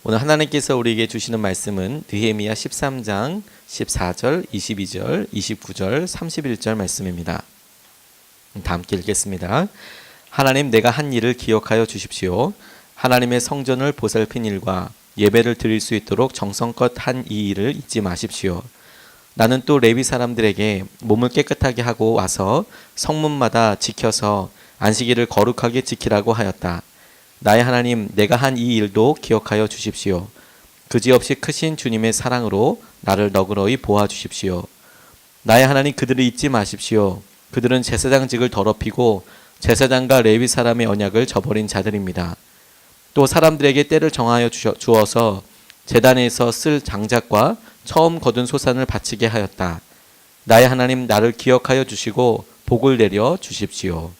오늘 하나님께서 우리에게 주시는 말씀은 느헤미야 13장 14절, 22절, 29절, 31절 말씀입니다. 다 함께 읽겠습니다. 하나님, 내가 한 일을 기억하여 주십시오. 하나님의 성전을 보살핀 일과 예배를 드릴 수 있도록 정성껏 한 이 일을 잊지 마십시오. 나는 또 레위 사람들에게 몸을 깨끗하게 하고 와서 성문마다 지켜서 안식일을 거룩하게 지키라고 하였다. 나의 하나님, 내가 한 이 일도 기억하여 주십시오. 그지없이 크신 주님의 사랑으로 나를 너그러이 보아 주십시오. 나의 하나님, 그들을 잊지 마십시오. 그들은 제사장직을 더럽히고 제사장과 레위 사람의 언약을 저버린 자들입니다. 또 사람들에게 때를 정하여 주어서 제단에서 쓸 장작과 처음 거둔 소산을 바치게 하였다. 나의 하나님, 나를 기억하여 주시고 복을 내려 주십시오.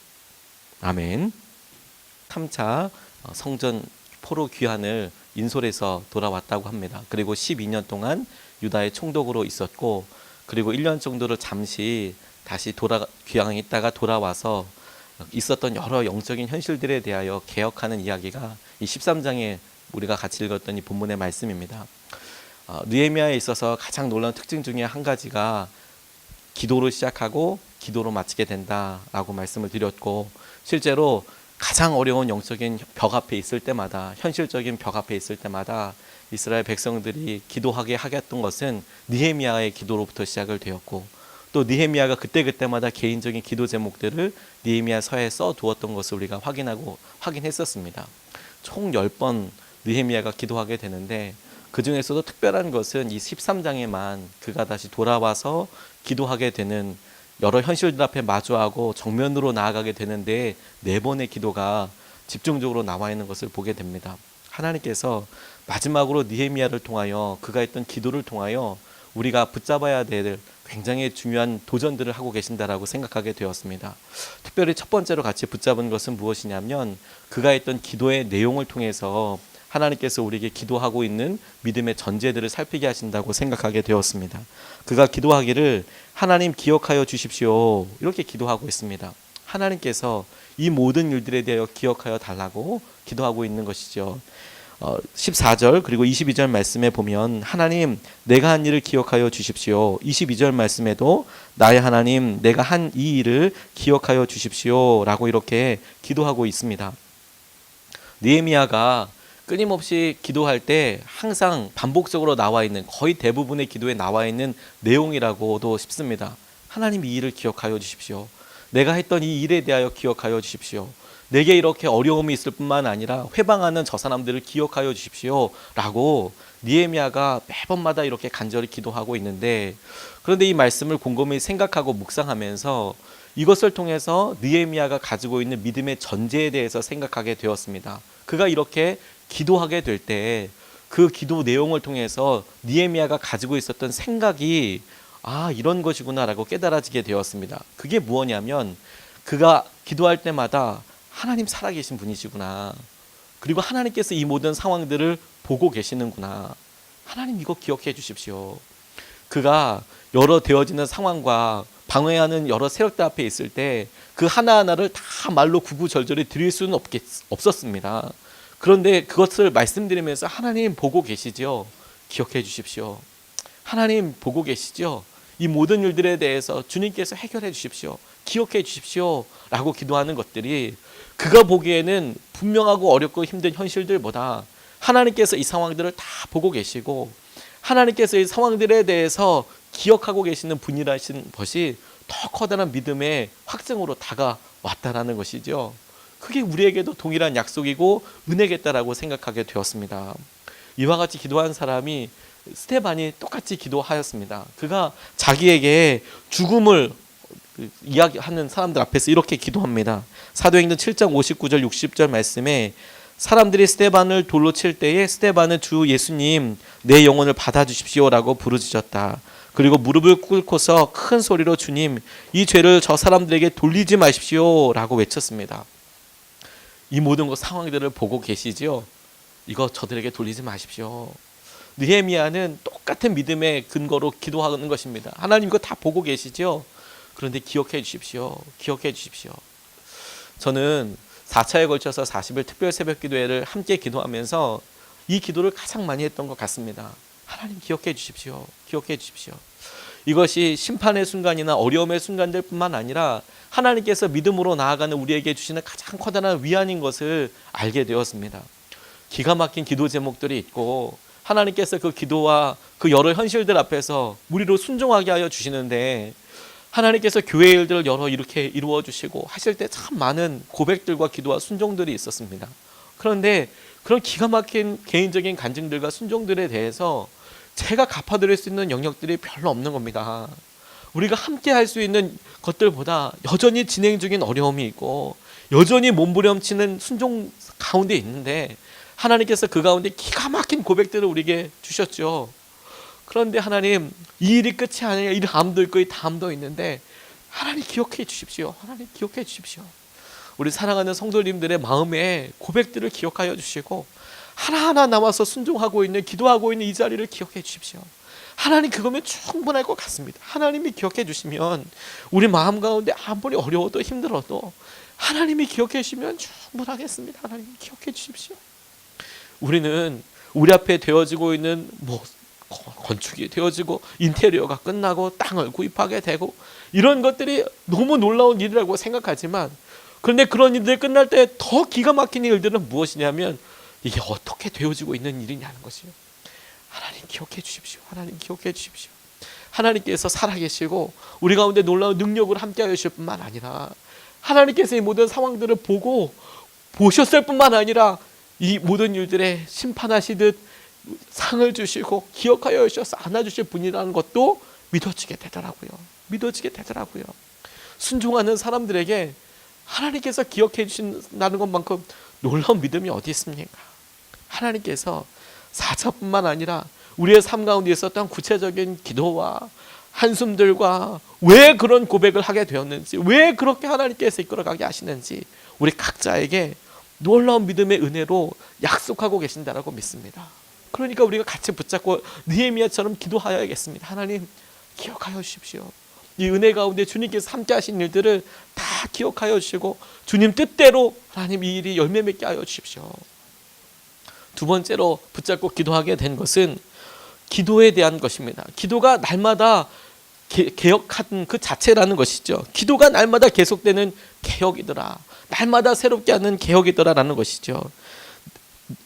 아멘. 3차 성전 포로 귀환을 인솔에서 돌아왔다고 합니다. 그리고 12년 동안 유다의 총독으로 있었고, 그리고 1년 정도를 잠시 다시 귀환했다가 돌아와서 있었던 여러 영적인 현실들에 대하여 개혁하는 이야기가 이 13장에 우리가 같이 읽었던 이 본문의 말씀입니다. 느헤미야에 있어서 가장 놀라운 특징 중에 한 가지가 기도로 시작하고 기도로 마치게 된다라고 말씀을 드렸고, 실제로 가장 어려운 영적인 벽 앞에 있을 때마다, 현실적인 벽 앞에 있을 때마다 이스라엘 백성들이 기도하게 하겠던 것은 느헤미야의 기도로부터 시작을 되었고, 또 느헤미야가 그때그때마다 개인적인 기도 제목들을 느헤미야서에 써두었던 것을 우리가 확인했었습니다. 총 10번 느헤미야가 기도하게 되는데, 그 중에서도 특별한 것은 이 13장에만 그가 다시 돌아와서 기도하게 되는, 여러 현실들 앞에 마주하고 정면으로 나아가게 되는데 4번의 기도가 집중적으로 나와 있는 것을 보게 됩니다. 하나님께서 마지막으로 느헤미야를 통하여, 그가 했던 기도를 통하여 우리가 붙잡아야 될 굉장히 중요한 도전들을 하고 계신다라고 생각하게 되었습니다. 특별히 첫 번째로 같이 붙잡은 것은 무엇이냐면, 그가 했던 기도의 내용을 통해서 하나님께서 우리에게 기도하고 있는 믿음의 전제들을 살피게 하신다고 생각하게 되었습니다. 그가 기도하기를 하나님 기억하여 주십시오, 이렇게 기도하고 있습니다. 하나님께서 이 모든 일들에 대하여 기억하여 달라고 기도하고 있는 것이죠. 14절 그리고 22절 말씀에 보면 하나님, 내가 한 일을 기억하여 주십시오. 22절 말씀에도 나의 하나님, 내가 한 이 일을 기억하여 주십시오 라고 이렇게 기도하고 있습니다. 느헤미야가 끊임없이 기도할 때 항상 반복적으로 나와 있는, 거의 대부분의 기도에 나와 있는 내용이라고도 싶습니다. 하나님, 이 일을 기억하여 주십시오. 내가 했던 이 일에 대하여 기억하여 주십시오. 내게 이렇게 어려움이 있을 뿐만 아니라 회방하는 저 사람들을 기억하여 주십시오 라고 느헤미야가 매번마다 이렇게 간절히 기도하고 있는데, 그런데 이 말씀을 곰곰이 생각하고 묵상하면서 이것을 통해서 느헤미야가 가지고 있는 믿음의 전제에 대해서 생각하게 되었습니다. 그가 이렇게 기도하게 될 때 그 기도 내용을 통해서 느헤미야가 가지고 있었던 생각이 이런 것이구나 라고 깨달아지게 되었습니다. 그게 무엇이냐면, 그가 기도할 때마다 하나님 살아계신 분이시구나, 그리고 하나님께서 이 모든 상황들을 보고 계시는구나, 하나님 이거 기억해 주십시오. 그가 여러 되어지는 상황과 방해하는 여러 세력들 앞에 있을 때 그 하나하나를 다 말로 구구절절히 드릴 수는 없었습니다. 그런데 그것을 말씀드리면서 하나님 보고 계시죠? 기억해 주십시오. 하나님 보고 계시죠? 이 모든 일들에 대해서 주님께서 해결해 주십시오. 기억해 주십시오 라고 기도하는 것들이 그가 보기에는 분명하고 어렵고 힘든 현실들보다 하나님께서 이 상황들을 다 보고 계시고, 하나님께서 이 상황들에 대해서 기억하고 계시는 분이라신 것이 더 커다란 믿음의 확증으로 다가왔다라는 것이죠. 그게 우리에게도 동일한 약속이고 은혜겠다라고 생각하게 되었습니다. 이와 같이 기도한 사람이 스데반이 똑같이 기도하였습니다. 그가 자기에게 죽음을 이야기하는 사람들 앞에서 이렇게 기도합니다. 사도행전 7장 59절 60절 말씀에 사람들이 스데반을 돌로 칠 때에 스데반은 주 예수님, 내 영혼을 받아주십시오 라고 부르짖었다. 그리고 무릎을 꿇고서 큰 소리로 주님, 이 죄를 저 사람들에게 돌리지 마십시오 라고 외쳤습니다. 이 모든 것 상황들을 보고 계시죠? 이거 저들에게 돌리지 마십시오. 느헤미야는 똑같은 믿음의 근거로 기도하는 것입니다. 하나님 이거 다 보고 계시죠? 그런데 기억해 주십시오. 기억해 주십시오. 저는 4차에 걸쳐서 40일 특별 새벽 기도회를 함께 기도하면서 이 기도를 가장 많이 했던 것 같습니다. 하나님 기억해 주십시오. 기억해 주십시오. 이것이 심판의 순간이나 어려움의 순간들 뿐만 아니라 하나님께서 믿음으로 나아가는 우리에게 주시는 가장 커다란 위안인 것을 알게 되었습니다. 기가 막힌 기도 제목들이 있고 하나님께서 그 기도와 그 여러 현실들 앞에서 우리로 순종하게 하여 주시는데, 하나님께서 교회 일들을 여러 이렇게 이루어 주시고 하실 때 참 많은 고백들과 기도와 순종들이 있었습니다. 그런데 그런 기가 막힌 개인적인 간증들과 순종들에 대해서 제가 갚아드릴 수 있는 영역들이 별로 없는 겁니다. 우리가 함께 할 수 있는 것들보다 여전히 진행 중인 어려움이 있고 여전히 몸부림치는 순종 가운데 있는데, 하나님께서 그 가운데 기가 막힌 고백들을 우리에게 주셨죠. 그런데 하나님, 이 일이 끝이 아니라 이 다음도 있고 이 다음도 있는데 하나님 기억해 주십시오. 하나님 기억해 주십시오. 우리 사랑하는 성도님들의 마음에 고백들을 기억하여 주시고 하나하나 나와서 순종하고 있는, 기도하고 있는 이 자리를 기억해 주십시오. 하나님 그거면 충분할 것 같습니다. 하나님이 기억해 주시면 우리 마음 가운데 아무리 어려워도 힘들어도 하나님이 기억해 주시면 충분하겠습니다. 하나님 기억해 주십시오. 우리는 우리 앞에 되어지고 있는 건축이 되어지고 인테리어가 끝나고 땅을 구입하게 되고 이런 것들이 너무 놀라운 일이라고 생각하지만, 그런데 그런 일들이 끝날 때 더 기가 막힌 일들은 무엇이냐면 이게 어떻게 되어지고 있는 일이냐는 것이요. 하나님 기억해 주십시오. 하나님 기억해 주십시오. 하나님께서 살아계시고 우리 가운데 놀라운 능력을 함께하여 주실 뿐만 아니라 하나님께서 이 모든 상황들을 보셨을 뿐만 아니라 이 모든 일들에 심판하시듯 상을 주시고 기억하여 주셔서 안아주실 분이라는 것도 믿어지게 되더라고요. 믿어지게 되더라고요. 순종하는 사람들에게 하나님께서 기억해 주신다는 것만큼 놀라운 믿음이 어디 있습니까? 하나님께서 사자뿐만 아니라 우리의 삶 가운데 있었던 구체적인 기도와 한숨들과 왜 그런 고백을 하게 되었는지, 왜 그렇게 하나님께서 이끌어가게 하시는지 우리 각자에게 놀라운 믿음의 은혜로 약속하고 계신다라고 믿습니다. 그러니까 우리가 같이 붙잡고 느헤미야처럼 기도하여야겠습니다. 하나님 기억하여 주십시오. 이 은혜 가운데 주님께서 함께 하신 일들을 다 기억하여 주시고 주님 뜻대로 하나님 이 일이 열매 맺게 하여 주십시오. 두 번째로 붙잡고 기도하게 된 것은 기도에 대한 것입니다. 기도가 날마다 개혁하는 그 자체라는 것이죠. 기도가 날마다 계속되는 개혁이더라. 날마다 새롭게 하는 개혁이더라라는 것이죠.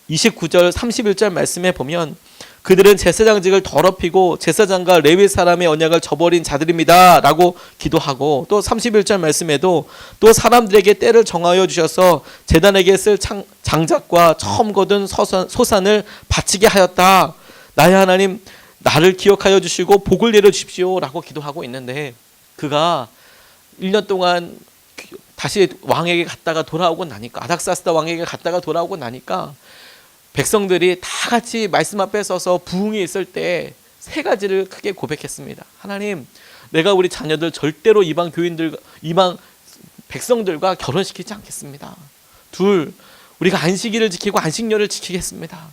29절 31절 말씀에 보면 그들은 제사장직을 더럽히고 제사장과 레위 사람의 언약을 저버린 자들입니다 라고 기도하고, 또 31절 말씀에도 또 사람들에게 때를 정하여 주셔서 제단에게 쓸 장작과 처음 거둔 소산을 바치게 하였다. 나의 하나님 나를 기억하여 주시고 복을 내려 주십시오 라고 기도하고 있는데, 그가 1년 동안 다시 왕에게 갔다가 돌아오고 나니까, 아닥사스다 왕에게 갔다가 돌아오고 나니까 백성들이 다 같이 말씀 앞에 서서 부흥이 있을 때 세 가지를 크게 고백했습니다. 하나님, 내가 우리 자녀들 절대로 이방 교인들, 이방 백성들과 결혼시키지 않겠습니다. 둘, 우리가 안식일을 지키고 안식년을 지키겠습니다.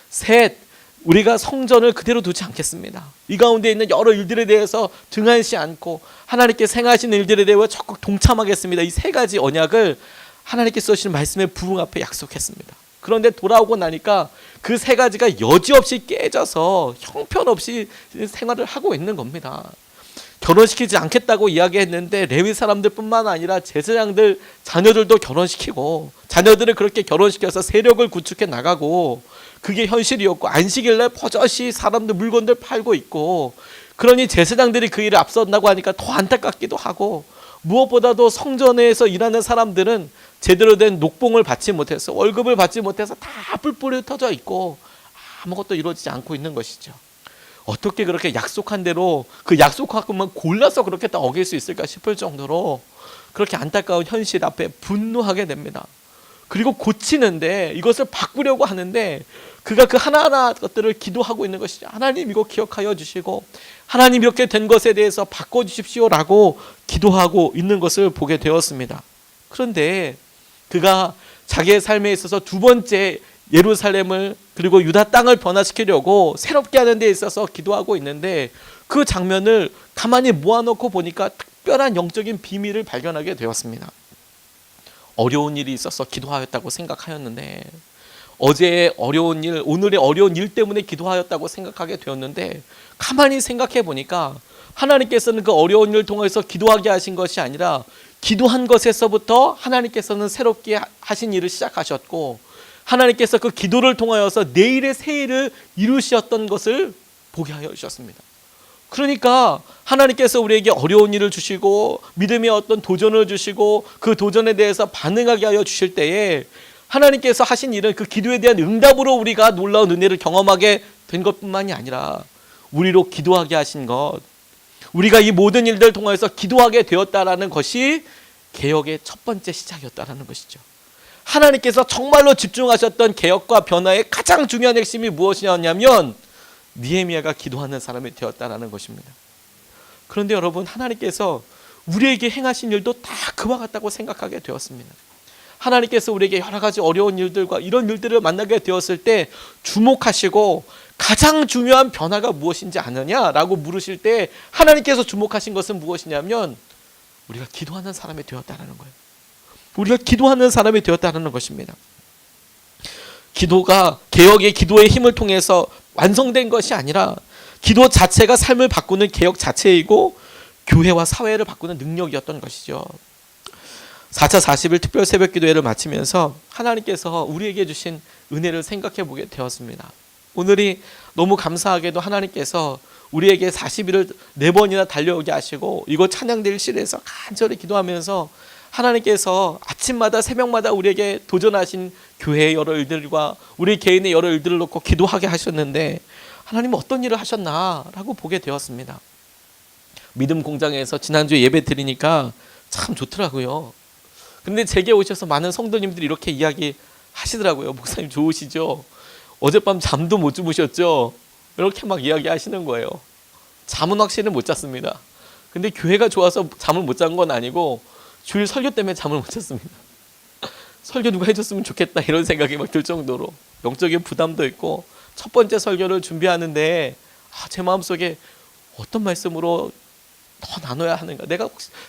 셋, 우리가 성전을 그대로 두지 않겠습니다. 이 가운데 있는 여러 일들에 대해서 등한시 않고 하나님께 행하시는 일들에 대해 적극 동참하겠습니다. 이 세 가지 언약을 하나님께서 쓰신 말씀의 부흥 앞에 약속했습니다. 그런데 돌아오고 나니까 그 세 가지가 여지없이 깨져서 형편없이 생활을 하고 있는 겁니다. 결혼시키지 않겠다고 이야기했는데 레위 사람들뿐만 아니라 제사장들 자녀들도 결혼시키고, 자녀들을 그렇게 결혼시켜서 세력을 구축해 나가고, 그게 현실이었고 안식일날 버젓이 사람들 물건들 팔고 있고, 그러니 제사장들이 그 일을 앞선다고 하니까 더 안타깝기도 하고, 무엇보다도 성전에서 일하는 사람들은 제대로 된 녹봉을 받지 못해서, 월급을 받지 못해서 다 뿔뿔이 흩어져 있고 아무것도 이루어지지 않고 있는 것이죠. 어떻게 그렇게 약속한 대로 그 약속한 것만 골라서 그렇게 다 어길 수 있을까 싶을 정도로 그렇게 안타까운 현실 앞에 분노하게 됩니다. 그리고 고치는데, 이것을 바꾸려고 하는데 그가 그 하나하나 것들을 기도하고 있는 것이죠. 하나님 이거 기억하여 주시고 하나님 이렇게 된 것에 대해서 바꿔주십시오라고 기도하고 있는 것을 보게 되었습니다. 그런데 그가 자기의 삶에 있어서 두 번째 예루살렘을 그리고 유다 땅을 변화시키려고 새롭게 하는 데 있어서 기도하고 있는데, 그 장면을 가만히 모아놓고 보니까 특별한 영적인 비밀을 발견하게 되었습니다. 어려운 일이 있어서 기도하였다고 생각하였는데 어제의 어려운 일, 오늘의 어려운 일 때문에 기도하였다고 생각하게 되었는데 가만히 생각해 보니까 하나님께서는 그 어려운 일을 통해서 기도하게 하신 것이 아니라 기도한 것에서부터 하나님께서는 새롭게 하신 일을 시작하셨고 하나님께서 그 기도를 통하여서 내일의 새 일을 이루셨던 것을 보게 하여 주셨습니다. 그러니까 하나님께서 우리에게 어려운 일을 주시고 믿음의 어떤 도전을 주시고 그 도전에 대해서 반응하게 하여 주실 때에 하나님께서 하신 일은 그 기도에 대한 응답으로 우리가 놀라운 은혜를 경험하게 된 것뿐만이 아니라 우리로 기도하게 하신 것, 우리가 이 모든 일들을 통해서 기도하게 되었다라는 것이 개혁의 첫 번째 시작이었다라는 것이죠. 하나님께서 정말로 집중하셨던 개혁과 변화의 가장 중요한 핵심이 무엇이었냐면 느헤미야가 기도하는 사람이 되었다라는 것입니다. 그런데 여러분, 하나님께서 우리에게 행하신 일도 다 그와 같다고 생각하게 되었습니다. 하나님께서 우리에게 여러 가지 어려운 일들과 이런 일들을 만나게 되었을 때 주목하시고 가장 중요한 변화가 무엇인지 아느냐라고 물으실 때 하나님께서 주목하신 것은 무엇이냐면 우리가 기도하는 사람이 되었다는 거예요. 우리가 기도하는 사람이 되었다는 것입니다. 기도가 개혁의 기도의 힘을 통해서 완성된 것이 아니라 기도 자체가 삶을 바꾸는 개혁 자체이고 교회와 사회를 바꾸는 능력이었던 것이죠. 4차 40일 특별 새벽 기도회를 마치면서 하나님께서 우리에게 주신 은혜를 생각해 보게 되었습니다. 오늘이 너무 감사하게도 하나님께서 우리에게 40일을 4번이나 달려오게 하시고 이곳 찬양대실에서 간절히 기도하면서 하나님께서 아침마다 새벽마다 우리에게 도전하신 교회의 여러 일들과 우리 개인의 여러 일들을 놓고 기도하게 하셨는데 하나님은 어떤 일을 하셨나라고 보게 되었습니다. 믿음 공장에서 지난주에 예배 드리니까 참 좋더라고요. 근데 제게 오셔서 많은 성도님들이 이렇게 이야기 하시더라고요. 목사님 좋으시죠? 어젯밤 잠도 못 주무셨죠? 이렇게 막 이야기 하시는 거예요. 잠은 확실히 못 잤습니다. 근데 교회가 좋아서 잠을 못 잔 건 아니고 주일 설교 때문에 잠을 못 잤습니다. 설교 누가 해줬으면 좋겠다 이런 생각이 막 들 정도로 영적인 부담도 있고 첫 번째 설교를 준비하는데 제 마음속에 어떤 말씀으로 더 나눠야 하는가,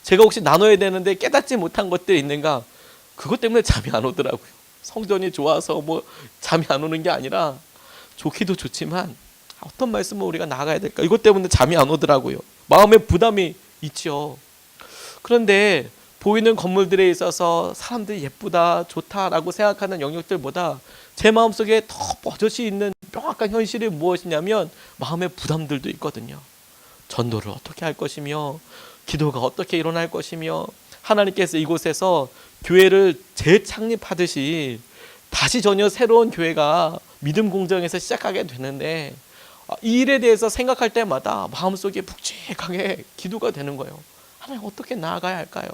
제가 혹시 나눠야 되는데 깨닫지 못한 것들이 있는가, 그것 때문에 잠이 안 오더라고요. 성전이 좋아서 뭐 잠이 안 오는 게 아니라 좋기도 좋지만 어떤 말씀을 우리가 나가야 될까, 이것 때문에 잠이 안 오더라고요. 마음에 부담이 있죠. 그런데 보이는 건물들에 있어서 사람들이 예쁘다 좋다라고 생각하는 영역들보다 제 마음속에 더 버젓이 있는 명확한 현실이 무엇이냐면 마음의 부담들도 있거든요. 전도를 어떻게 할 것이며 기도가 어떻게 일어날 것이며 하나님께서 이곳에서 교회를 재창립하듯이 다시 전혀 새로운 교회가 믿음 공정에서 시작하게 되는데 이 일에 대해서 생각할 때마다 마음속에 묵직하게 기도가 되는 거예요. 하나님 어떻게 나아가야 할까요?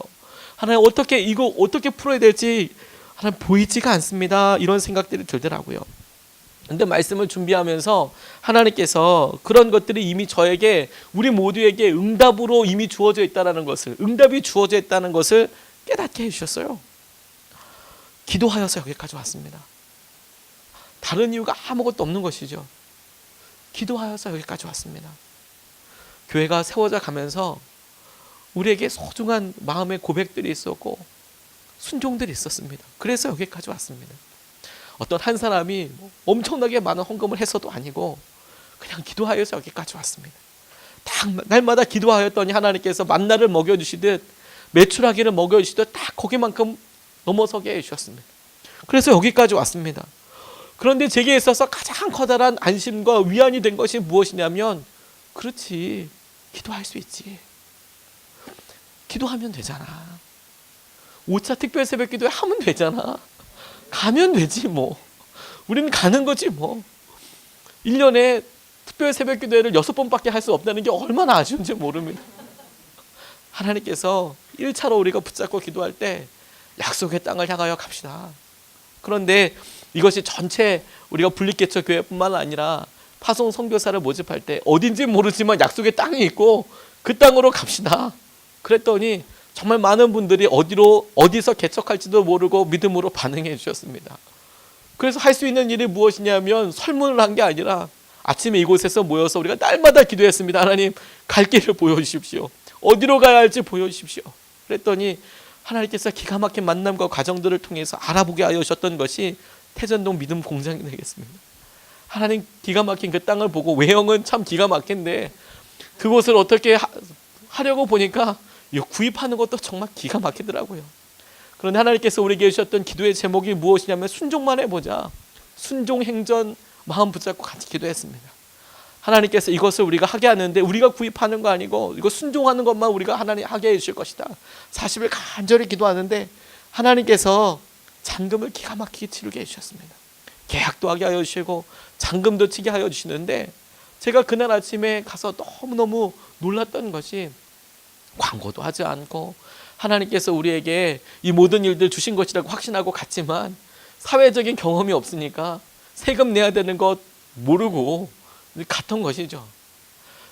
하나님 이거 어떻게 풀어야 될지 하나님 보이지가 않습니다. 이런 생각들이 들더라고요. 근데 말씀을 준비하면서 하나님께서 그런 것들이 이미 저에게 우리 모두에게 응답으로 이미 주어져 있다는 것을, 응답이 주어져 있다는 것을 깨닫게 해주셨어요. 기도하여서 여기까지 왔습니다. 다른 이유가 아무것도 없는 것이죠. 기도하여서 여기까지 왔습니다. 교회가 세워져 가면서 우리에게 소중한 마음의 고백들이 있었고 순종들이 있었습니다. 그래서 여기까지 왔습니다. 어떤 한 사람이 엄청나게 많은 헌금을 해서도 아니고 그냥 기도하여서 여기까지 왔습니다. 날마다 기도하였더니 하나님께서 만나를 먹여주시듯 메추라기를 먹여주시듯 딱 거기만큼 넘어서게 해주셨습니다. 그래서 여기까지 왔습니다. 그런데 제게 있어서 가장 커다란 안심과 위안이 된 것이 무엇이냐면 그렇지, 기도할 수 있지. 기도하면 되잖아. 5차 특별 새벽 기도회 하면 되잖아. 가면 되지 뭐. 우리는 가는 거지 뭐. 1년에 특별 새벽 기도회를 6번밖에 할 수 없다는 게 얼마나 아쉬운지 모릅니다. 하나님께서 1차로 우리가 붙잡고 기도할 때 약속의 땅을 향하여 갑시다. 그런데 이것이 전체 우리가 분립개척 교회뿐만 아니라 파송 선교사를 모집할 때 어딘지 모르지만 약속의 땅이 있고 그 땅으로 갑시다. 그랬더니 정말 많은 분들이 어디서 개척할지도 모르고 믿음으로 반응해 주셨습니다. 그래서 할 수 있는 일이 무엇이냐면 설문을 한 게 아니라 아침에 이곳에서 모여서 우리가 날마다 기도했습니다. 하나님, 갈 길을 보여주십시오. 어디로 가야 할지 보여주십시오. 그랬더니 하나님께서 기가 막힌 만남과 과정들을 통해서 알아보게 하여 주셨던 것이 태전동 믿음 공장이 되겠습니다. 하나님 기가 막힌 그 땅을 보고 외형은 참 기가 막힌데 그곳을 어떻게 하려고 보니까 구입하는 것도 정말 기가 막히더라고요. 그런데 하나님께서 우리에게 주셨던 기도의 제목이 무엇이냐면 순종만 해보자. 순종행전 마음 붙잡고 같이 기도했습니다. 하나님께서 이것을 우리가 하게 하는데 우리가 구입하는 거 아니고 이거 순종하는 것만 우리가 하나님 하게 해주실 것이다. 40일 간절히 기도하는데 하나님께서 잔금을 기가 막히게 치르게 해주셨습니다. 계약도 하게 하여 주시고 잔금도 치게 하여 주시는데 제가 그날 아침에 가서 너무너무 놀랐던 것이 광고도 하지 않고 하나님께서 우리에게 이 모든 일들 주신 것이라고 확신하고 갔지만 사회적인 경험이 없으니까 세금 내야 되는 것 모르고 갔던 것이죠.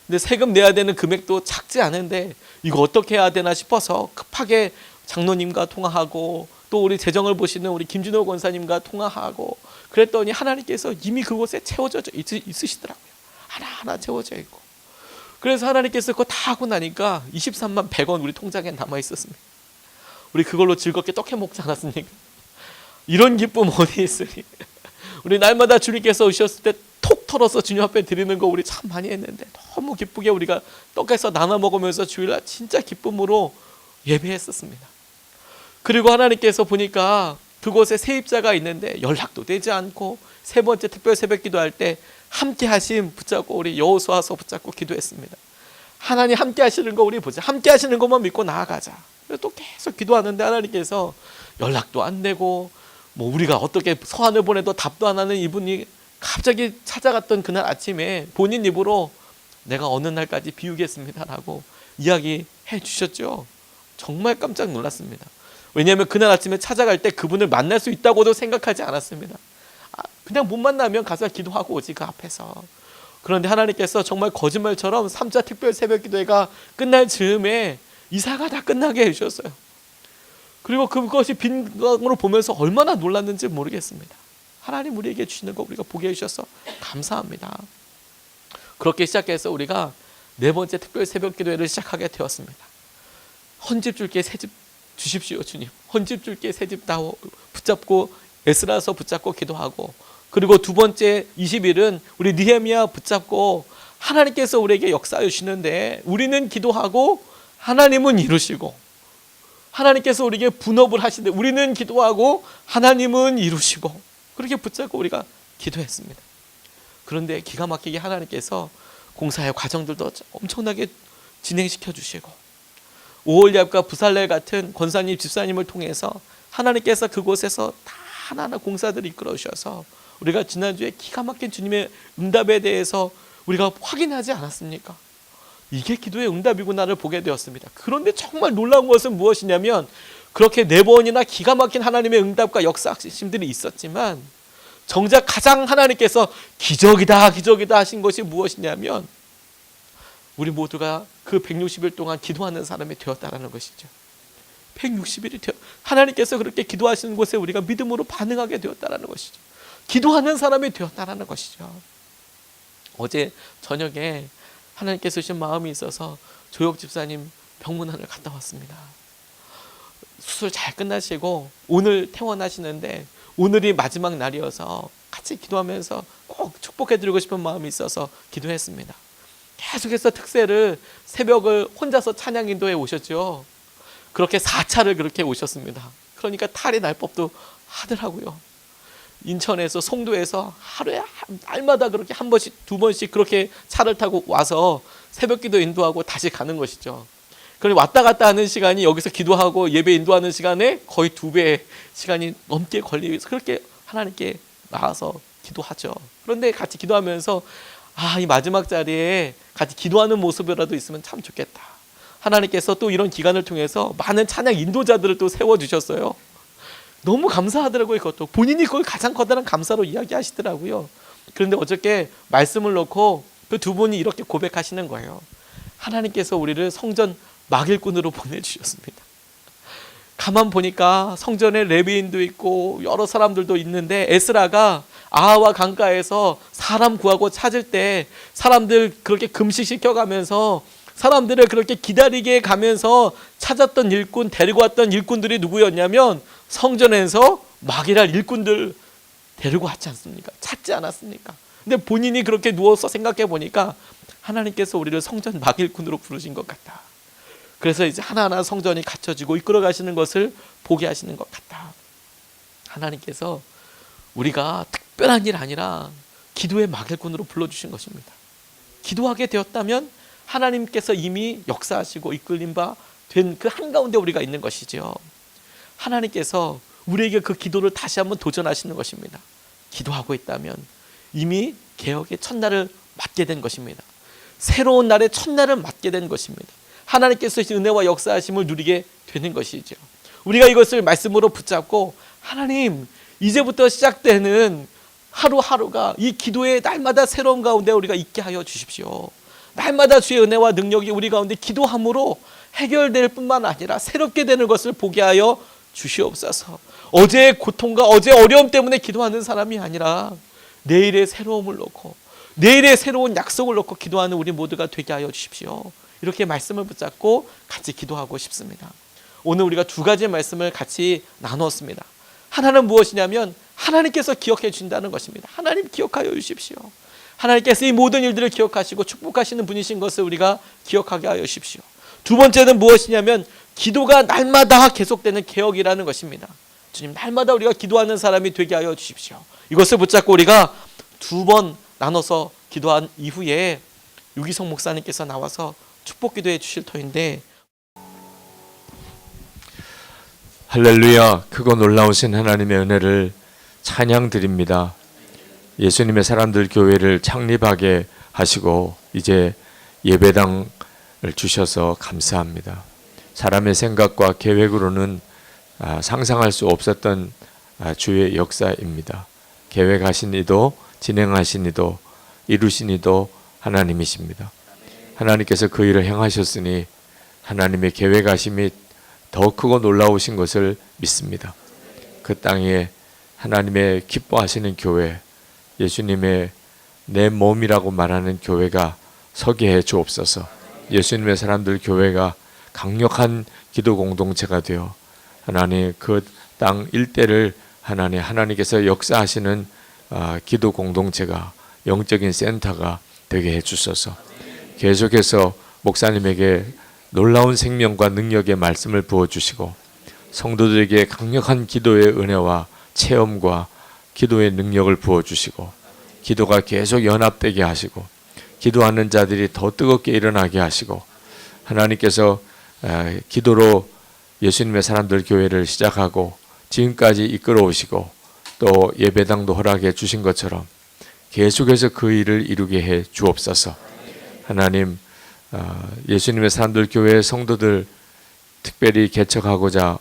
근데 세금 내야 되는 금액도 작지 않은데 이거 어떻게 해야 되나 싶어서 급하게 장로님과 통화하고 또 우리 재정을 보시는 우리 김준호 권사님과 통화하고 그랬더니 하나님께서 이미 그곳에 채워져 있으시더라고요. 하나하나 채워져 있고. 그래서 하나님께서 그거 다 하고 나니까 23만 100원 우리 통장에 남아 있었습니다. 우리 그걸로 즐겁게 떡해 먹지 않았습니까? 이런 기쁨 어디 있으니? 우리 날마다 주님께서 오셨을 때 톡 털어서 주님 앞에 드리는 거 우리 참 많이 했는데 너무 기쁘게 우리가 떡해서 나눠 먹으면서 주일날 진짜 기쁨으로 예배했었습니다. 그리고 하나님께서 보니까 그곳에 세입자가 있는데 연락도 되지 않고 세 번째 특별 새벽 기도할 때 함께 하심 붙잡고 우리 여호수아서 붙잡고 기도했습니다. 하나님 함께 하시는 거 우리 보자. 함께 하시는 것만 믿고 나아가자. 그래서 또 계속 기도하는데 하나님께서 연락도 안 되고 뭐 우리가 어떻게 서한을 보내도 답도 안 하는 이분이 갑자기 찾아갔던 그날 아침에 본인 입으로 내가 어느 날까지 비우겠습니다라고 이야기해 주셨죠. 정말 깜짝 놀랐습니다. 왜냐하면 그날 아침에 찾아갈 때 그분을 만날 수 있다고도 생각하지 않았습니다. 그냥 못 만나면 가서 기도하고 오지 그 앞에서. 그런데 하나님께서 정말 거짓말처럼 3차 특별 새벽 기도회가 끝날 즈음에 이사가 다 끝나게 해주셨어요. 그리고 그것이 빈 방으로 보면서 얼마나 놀랐는지 모르겠습니다. 하나님 우리에게 주시는 거 우리가 보게 해주셔서 감사합니다. 그렇게 시작해서 우리가 네 번째 특별 새벽 기도회를 시작하게 되었습니다. 헌집 줄게 새집 주십시오 주님. 헌집 줄게 새집 다 붙잡고 에스라서 붙잡고 기도하고 그리고 두 번째 20일은 우리 느헤미야 붙잡고 하나님께서 우리에게 역사해 주시는데 우리는 기도하고 하나님은 이루시고 하나님께서 우리에게 분업을 하시는데 우리는 기도하고 하나님은 이루시고 그렇게 붙잡고 우리가 기도했습니다. 그런데 기가 막히게 하나님께서 공사의 과정들도 엄청나게 진행시켜 주시고 오홀리압과 부살렐 같은 권사님 집사님을 통해서 하나님께서 그곳에서 다 하나하나 공사들을 이끌어 주셔서 우리가 지난주에 기가 막힌 주님의 응답에 대해서 우리가 확인하지 않았습니까? 이게 기도의 응답이구나를 보게 되었습니다. 그런데 정말 놀라운 것은 무엇이냐면 그렇게 네 번이나 기가 막힌 하나님의 응답과 역사심들이 있었지만 정작 가장 하나님께서 기적이다 기적이다 하신 것이 무엇이냐면 우리 모두가 그 160일 동안 기도하는 사람이 되었다는 것이죠. 160일이 하나님께서 그렇게 기도하시는 곳에 우리가 믿음으로 반응하게 되었다는 것이죠. 기도하는 사람이 되었다는 것이죠. 어제 저녁에 하나님께서 주신 마음이 있어서 조혁 집사님 병문안을 갔다 왔습니다. 수술 잘 끝나시고 오늘 퇴원하시는데 오늘이 마지막 날이어서 같이 기도하면서 꼭 축복해드리고 싶은 마음이 있어서 기도했습니다. 계속해서 특세를 새벽을 혼자서 찬양 인도에 오셨죠. 그렇게 4차를 그렇게 오셨습니다. 그러니까 탈이 날 법도 하더라고요. 인천에서 송도에서 하루에 날마다 그렇게 한 번씩 두 번씩 그렇게 차를 타고 와서 새벽기도 인도하고 다시 가는 것이죠. 그럼 왔다 갔다 하는 시간이 여기서 기도하고 예배 인도하는 시간에 거의 2배의 시간이 넘게 걸리면서 그렇게 하나님께 나와서 기도하죠. 그런데 같이 기도하면서 이 마지막 자리에 같이 기도하는 모습이라도 있으면 참 좋겠다. 하나님께서 또 이런 기간을 통해서 많은 찬양 인도자들을 또 세워주셨어요. 너무 감사하더라고요. 그것도 본인이 그걸 가장 커다란 감사로 이야기하시더라고요. 그런데 어저께 말씀을 놓고 그 두 분이 이렇게 고백하시는 거예요. 하나님께서 우리를 성전 막일꾼으로 보내주셨습니다. 가만 보니까 성전에 레위인도 있고 여러 사람들도 있는데 에스라가 아하와 강가에서 사람 구하고 찾을 때 사람들 그렇게 금식시켜가면서 사람들을 그렇게 기다리게 가면서 찾았던 일꾼, 데리고 왔던 일꾼들이 누구였냐면 성전에서 막일할 일꾼들 데리고 왔지 않습니까? 찾지 않았습니까? 근데 본인이 그렇게 누워서 생각해 보니까 하나님께서 우리를 성전 막일꾼으로 부르신 것 같다. 그래서 이제 하나하나 성전이 갖춰지고 이끌어 가시는 것을 보게 하시는 것 같다. 하나님께서 우리가 특별한 일 아니라 기도의 막일꾼으로 불러주신 것입니다. 기도하게 되었다면 하나님께서 이미 역사하시고 이끌림 바 된 그 한가운데 우리가 있는 것이지요. 하나님께서 우리에게 그 기도를 다시 한번 도전하시는 것입니다. 기도하고 있다면 이미 개혁의 첫날을 맞게 된 것입니다. 새로운 날의 첫날을 맞게 된 것입니다. 하나님께서 은혜와 역사하심을 누리게 되는 것이죠. 우리가 이것을 말씀으로 붙잡고 하나님, 이제부터 시작되는 하루하루가 이 기도의 날마다 새로운 가운데 우리가 있게 하여 주십시오. 날마다 주의 은혜와 능력이 우리 가운데 기도함으로 해결될 뿐만 아니라 새롭게 되는 것을 보게 하여 주시옵소서. 어제의 고통과 어제의 어려움 때문에 기도하는 사람이 아니라 내일의 새로움을 놓고 내일의 새로운 약속을 놓고 기도하는 우리 모두가 되게 하여 주십시오. 이렇게 말씀을 붙잡고 같이 기도하고 싶습니다. 오늘 우리가 두 가지 말씀을 같이 나누었습니다. 하나는 무엇이냐면 하나님께서 기억해 주신다는 것입니다. 하나님 기억하여 주십시오. 하나님께서 이 모든 일들을 기억하시고 축복하시는 분이신 것을 우리가 기억하게 하여 주십시오. 두 번째는 무엇이냐면 기도가 날마다 계속되는 개혁이라는 것입니다. 주님, 날마다 우리가 기도하는 사람이 되게 하여 주십시오. 이것을 붙잡고 우리가 두 번 나눠서 기도한 이후에 유기성 목사님께서 나와서 축복 기도해 주실 터인데, 할렐루야. 크고 놀라우신 하나님의 은혜를 찬양 드립니다. 예수님의 사람들 교회를 창립하게 하시고 이제 예배당을 주셔서 감사합니다. 사람의 생각과 계획으로는 상상할 수 없었던 주의 역사입니다. 계획하신 이도 진행하신 이도 이루신 이도 하나님이십니다. 하나님께서 그 일을 행하셨으니 하나님의 계획하심이 더 크고 놀라우신 것을 믿습니다. 그 땅에 하나님의 기뻐하시는 교회, 예수님의 내 몸이라고 말하는 교회가 서게 해 주옵소서. 예수님의 사람들 교회가 강력한 기도 공동체가 되어 하나님 그 땅 일대를 하나님께서 역사하시는 기도 공동체가, 영적인 센터가 되게 해 주소서. 계속해서 목사님에게 놀라운 생명과 능력의 말씀을 부어주시고 성도들에게 강력한 기도의 은혜와 체험과 기도의 능력을 부어주시고 기도가 계속 연합되게 하시고 기도하는 자들이 더 뜨겁게 일어나게 하시고 하나님께서 기도로 예수님의 사람들 교회를 시작하고 지금까지 이끌어 오시고 또 예배당도 허락해 주신 것처럼 계속해서 그 일을 이루게 해 주옵소서. 하나님, 예수님의 사람들 교회 성도들 특별히 개척하고자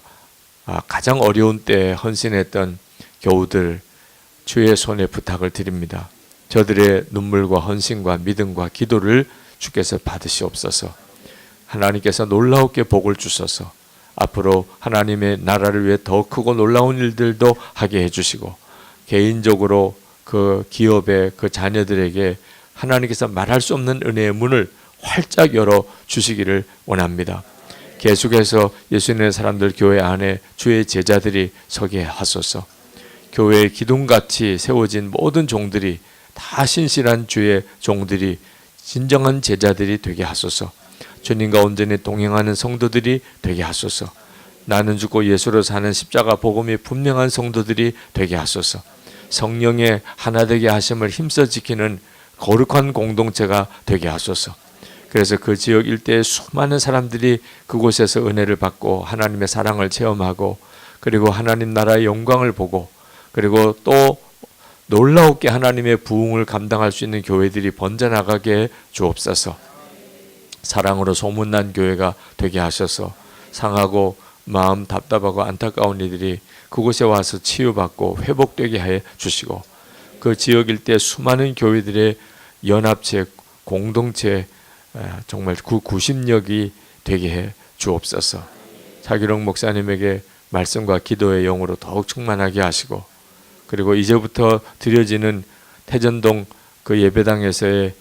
가장 어려운 때에 헌신했던 교우들 주의 손에 부탁을 드립니다. 저들의 눈물과 헌신과 믿음과 기도를 주께서 받으시옵소서. 하나님께서 놀라우게 복을 주셔서 앞으로 하나님의 나라를 위해 더 크고 놀라운 일들도 하게 해주시고 개인적으로 그 기업의 그 자녀들에게 하나님께서 말할 수 없는 은혜의 문을 활짝 열어 주시기를 원합니다. 계속해서 예수님의 사람들 교회 안에 주의 제자들이 서게 하소서. 교회의 기둥같이 세워진 모든 종들이 다 신실한 주의 종들이 진정한 제자들이 되게 하소서. 주님과 온전히 동행하는 성도들이 되게 하소서. 나는 죽고 예수로 사는 십자가 복음이 분명한 성도들이 되게 하소서. 성령의 하나 되게 하심을 힘써 지키는 거룩한 공동체가 되게 하소서. 그래서 그 지역 일대의 수많은 사람들이 그곳에서 은혜를 받고 하나님의 사랑을 체험하고 그리고 하나님 나라의 영광을 보고 그리고 또 놀라우게 하나님의 부흥을 감당할 수 있는 교회들이 번져나가게 주옵소서. 사랑으로 소문난 교회가 되게 하셔서 상하고 마음 답답하고 안타까운 이들이 그곳에 와서 치유받고 회복되게 해 주시고 그 지역 일대 수많은 교회들의 연합체, 공동체 정말 그 구심력이 되게 해 주옵소서. 차기록 목사님에게 말씀과 기도의 영으로 더욱 충만하게 하시고 그리고 이제부터 드려지는 태전동 그 예배당에서의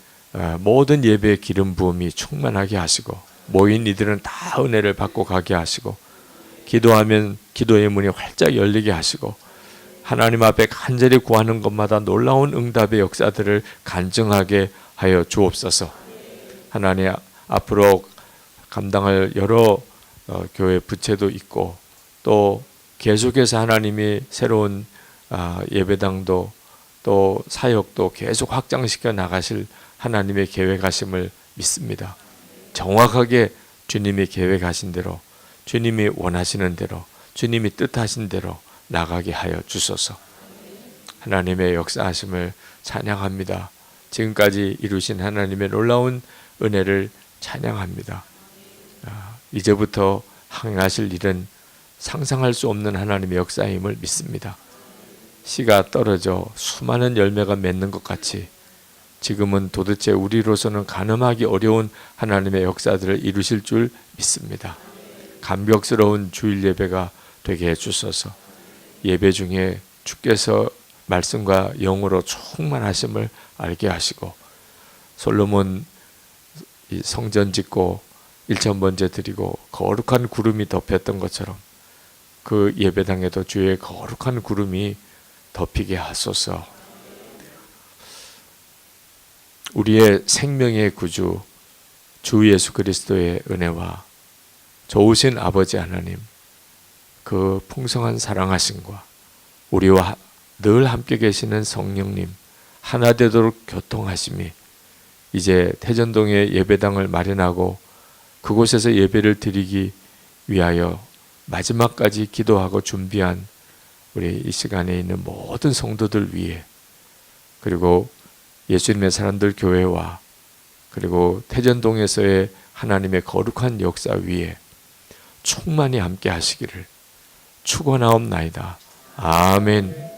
모든 예배의 기름 부음이 충만하게 하시고 모인 이들은 다 은혜를 받고 가게 하시고 기도하면 기도의 문이 활짝 열리게 하시고 하나님 앞에 간절히 구하는 것마다 놀라운 응답의 역사들을 간증하게 하여 주옵소서. 하나님, 앞으로 감당할 여러 교회 부채도 있고 또 계속해서 하나님이 새로운 예배당도 또 사역도 계속 확장시켜 나가실 하나님의 계획하심을 믿습니다. 정확하게 주님이 계획하신 대로, 주님이 원하시는 대로, 주님이 뜻하신 대로 나가게 하여 주소서. 하나님의 역사하심을 찬양합니다. 지금까지 이루신 하나님의 놀라운 은혜를 찬양합니다. 이제부터 행하실 일은 상상할 수 없는 하나님의 역사임을 믿습니다. 씨가 떨어져 수많은 열매가 맺는 것 같이 지금은 도대체 우리로서는 가늠하기 어려운 하나님의 역사들을 이루실 줄 믿습니다. 감격스러운 주일 예배가 되게 해주소서. 예배 중에 주께서 말씀과 영으로 충만하심을 알게 하시고 솔로몬 성전 짓고 일천번제 드리고 거룩한 구름이 덮였던 것처럼 그 예배당에도 주의 거룩한 구름이 덮이게 하소서. 우리의 생명의 구주 주 예수 그리스도의 은혜와 좋으신 아버지 하나님, 그 풍성한 사랑하심과 우리와 늘 함께 계시는 성령님 하나 되도록 교통하심이 이제 태전동에 예배당을 마련하고 그곳에서 예배를 드리기 위하여 마지막까지 기도하고 준비한 우리 이 시간에 있는 모든 성도들 위해, 그리고 예수님의 사람들 교회와 그리고 태전동에서의 하나님의 거룩한 역사 위에 충만히 함께 하시기를 축원하옵나이다. 아멘.